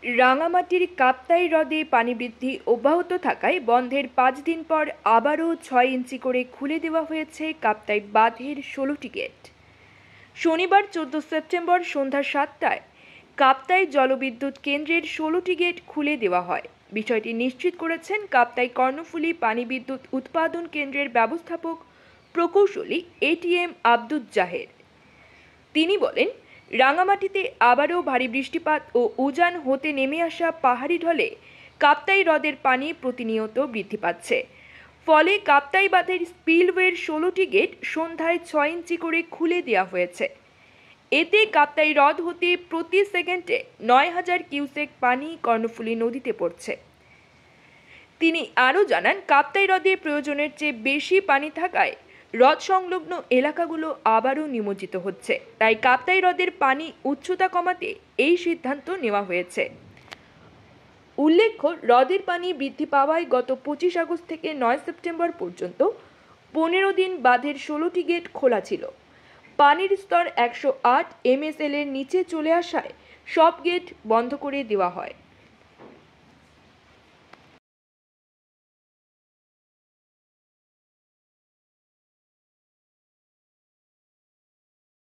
রাঙামাটির কাপ্তাই হ্রদে পানি বৃদ্ধি অব্যাহত থাকায় বন্ধের 5 দিন পর আবারও 6 ইঞ্চি করে খুলে দেওয়া হয়েছে কাপ্তাই বাঁধের 16টি গেট। শনিবার 14 সেপ্টেম্বর সন্ধ্যা 7টায় কাপ্তাই জলবিদ্যুৎ কেন্দ্রের 16টি গেট খুলে দেওয়া হয়। বিষয়টি নিশ্চিত করেছেন কাপ্তাই কর্ণফুলী পানি বিদ্যুৎ উৎপাদন কেন্দ্রের ব্যবস্থাপক প্রকৌশলী এটিএম আব্দুজ জাহের। তিনি বলেন, রাঙামাটিতে আবারও ভারী বৃষ্টিপাত ও উজান হতে নেমে আসা পাহাড়ি ঢলে কাপ্তাই হ্রদের পানি প্রতিনিয়ত বৃদ্ধি পাচ্ছে। ফলে কাপ্তাই বাঁধের স্পিলওয়ের 16টি গেট সন্ধ্যায় 6 ইঞ্চি করে খুলে দেওয়া হয়েছে। এতে কাপ্তাই হ্রদ হতে প্রতি সেকেন্ডে 9000 কিউসেক পানি কর্ণফুলী নদীতে পড়ছে। তিনি আরও জানান, কাপ্তাই হ্রদে প্রয়োজনের চেয়ে বেশি পানি থাকায় হ্রদ সংলগ্ন এলাকাগুলো আবারও নিমজ্জিত হচ্ছে। তাই কাপ্তাই হ্রদের পানি উচ্চতা কমাতে এই সিদ্ধান্ত নেওয়া হয়েছে। উল্লেখ্য, হ্রদের পানি বৃদ্ধি পাওয়ায় গত 25 আগস্ট থেকে 9 সেপ্টেম্বর পর্যন্ত 15 দিন বাঁধের 16টি গেট খোলা ছিল। পানির স্তর 108 MSL এর নিচে চলে আসায় সব গেট বন্ধ করে দেওয়া হয়।